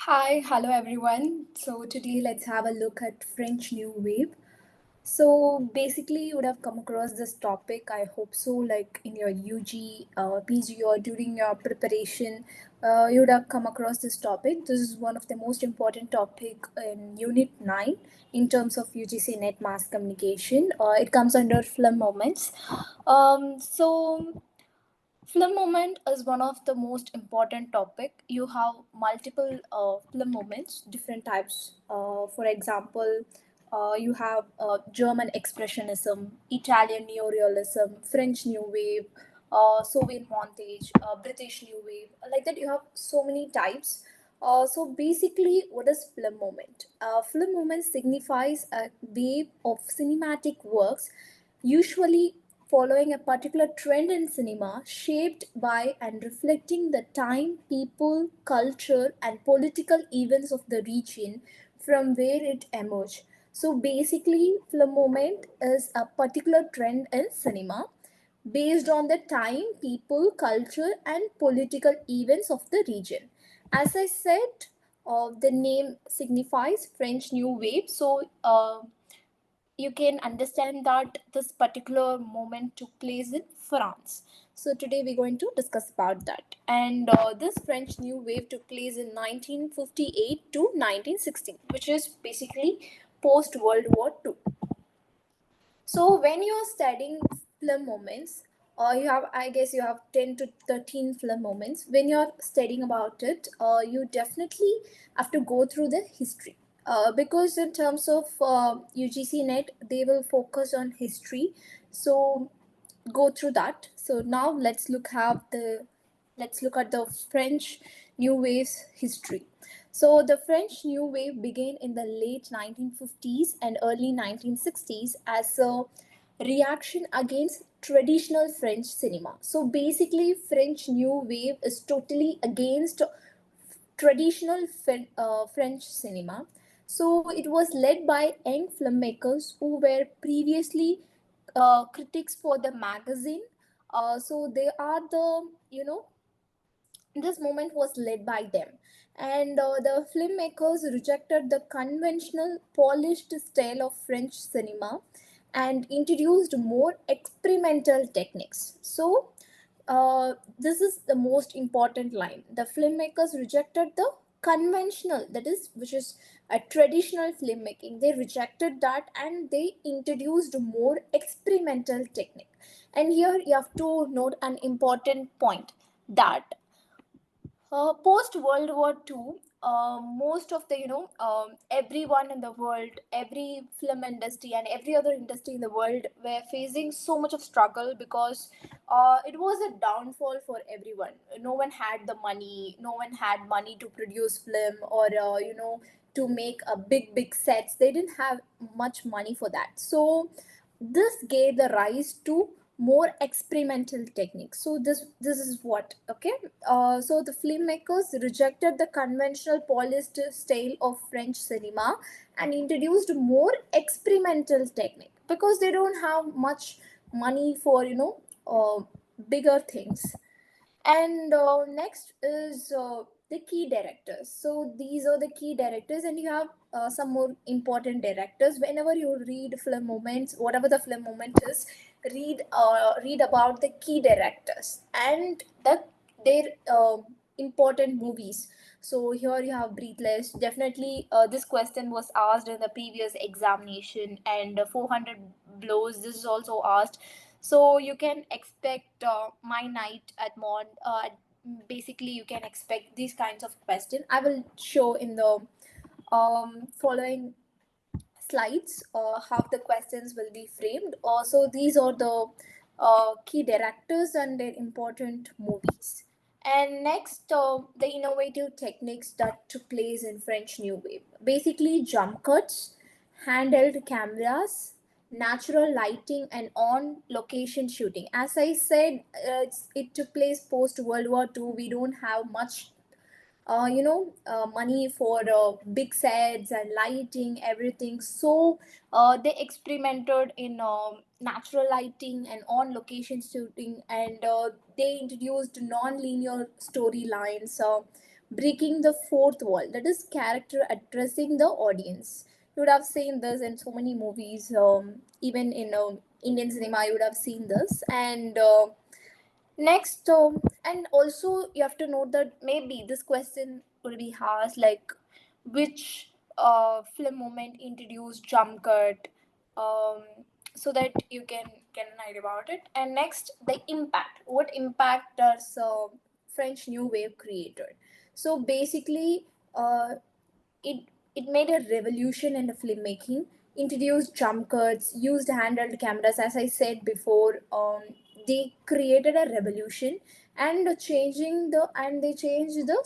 Hi, hello everyone. So today let's have a look at French New Wave. So basically, you would have come across this topic. I hope so. Like in your UG, PG, or during your preparation, you would have come across this topic. This is one of the most important topic in Unit 9 in terms of UGC Net Mass Communication. It comes under film moments. So film moment is one of the most important topic. You have multiple film moments, different types. For example, you have German expressionism, Italian neorealism, French new wave, Soviet montage, British new wave. Like that, you have so many types. So basically, what is film moment? Film moment signifies a wave of cinematic works, usually following a particular trend in cinema, shaped by and reflecting the time, people, culture, and political events of the region from where it emerged. So basically, film moment is a particular trend in cinema based on the time, people, culture, and political events of the region. As I said, the name signifies French New Wave. So you can understand that this particular moment took place in France. So today we're going to discuss about that. And this French New Wave took place in 1958 to 1960, which is basically post World War II. So when you're studying film moments, you have, I guess you have 10 to 13 film moments. When you're studying about it, you definitely have to go through the history. Because in terms of UGC net, they will focus on history. So go through that. So now let's look at the French New Wave's history. So the French New Wave began in the late 1950s and early 1960s as a reaction against traditional French cinema. So basically, French New Wave is totally against traditional French cinema. So it was led by young filmmakers who were previously critics for the magazine. So they are this movement was led by them. And the filmmakers rejected the conventional polished style of French cinema and introduced more experimental techniques. So this is the most important line. The filmmakers rejected the conventional, that is, which is a traditional filmmaking. They rejected that and they introduced more experimental technique. And here you have to note an important point that post World War II, most of the everyone in the world, every film industry and every other industry in the world were facing so much of struggle because it was a downfall for everyone. No one had the money. No one had money to produce film or to make a big sets. They didn't have much money for that. So this gave the rise to more experimental techniques. So this is what, okay. So the filmmakers rejected the conventional polished style of French cinema and introduced more experimental technique because they don't have much money for bigger things. And next is the key directors. So these are the key directors, and you have some more important directors. Whenever you read film moments, whatever the film moment is, read about the key directors and their important movies. So here you have Breathless. Definitely, this question was asked in the previous examination, and 400 blows. This is also asked, so you can expect My Night at Mond. Basically, you can expect these kinds of questions. I will show in the following slides how the questions will be framed. Also, these are the key directors and their important movies. And next, the innovative techniques that took place in French New Wave. Basically, jump cuts, handheld cameras, natural lighting, and on location shooting. As I said, it took place post World War II. We don't have much money for big sets and lighting, everything. So they experimented in natural lighting and on location shooting, and they introduced non-linear storylines, breaking the fourth wall, that is character addressing the audience. You would have seen this in so many movies, even in Indian cinema you would have seen this. And next, and also you have to note that maybe this question will be asked like, which film moment introduced jump cut, um, so that you can get an idea about it. And next, the impact. What impact does French New Wave created? So basically, it it made a revolution in the filmmaking, introduced jump cuts, used handheld cameras, as I said before. They created a revolution, and they changed the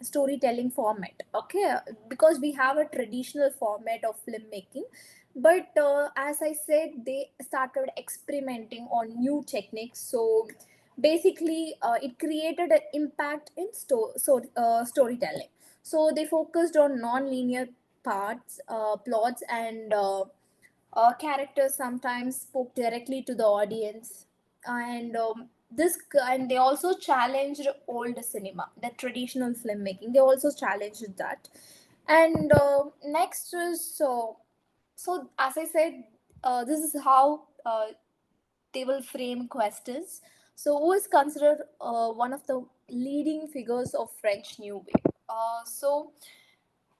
storytelling format. Okay, because we have a traditional format of filmmaking, but as I said, they started experimenting on new techniques. So basically, it created an impact in storytelling. So they focused on non-linear plots, and characters sometimes spoke directly to the audience. And and they also challenged old cinema, the traditional filmmaking. They also challenged that. And next is so as I said, this is how they will frame questions. So, who is considered one of the leading figures of French New Wave? So,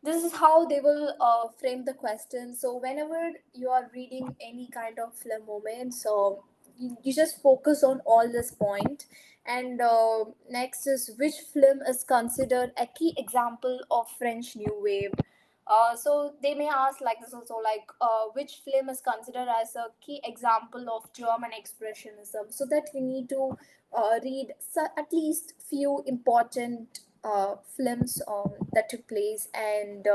this is how they will frame the question. So whenever you are reading any kind of film moment, so you just focus on all this point. And next is, which film is considered a key example of French New Wave? So they may ask like this also, like which film is considered as a key example of German expressionism, so that we need to read at least few important films that took place. And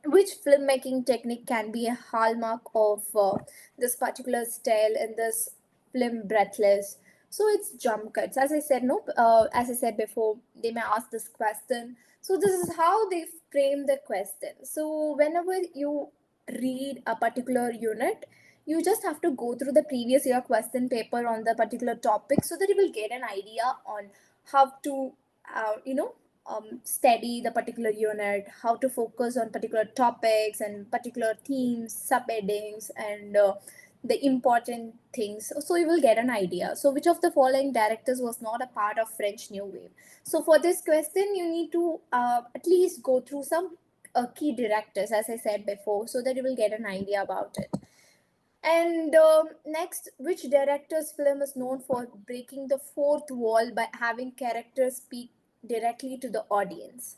which filmmaking technique can be a hallmark of this particular style in this film Breathless? So it's jump cuts, as I said. No, as I said before, they may ask this question. So this is how they frame the question. So whenever you read a particular unit, you just have to go through the previous year question paper on the particular topic, so that you will get an idea on how to study the particular unit, how to focus on particular topics and particular themes, subheadings, and the important things. So you will get an idea. So which of the following directors was not a part of French New Wave? So for this question, you need to at least go through some key directors, as I said before, so that you will get an idea about it. And next, which director's film is known for breaking the fourth wall by having characters speak directly to the audience?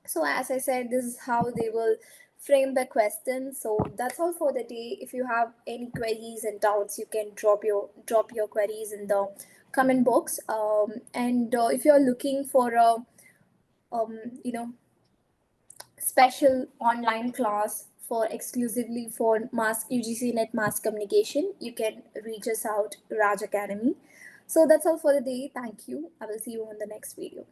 So, as I said, this is how they will frame the question. So that's all for the day. If you have any queries and doubts, you can drop your queries in the comment box. And if you are looking for a um, you know special online class for exclusively for mass UGC Net Mass Communication, you can reach us out, Raj Academy. So that's all for the day. Thank you. I will see you on the next video.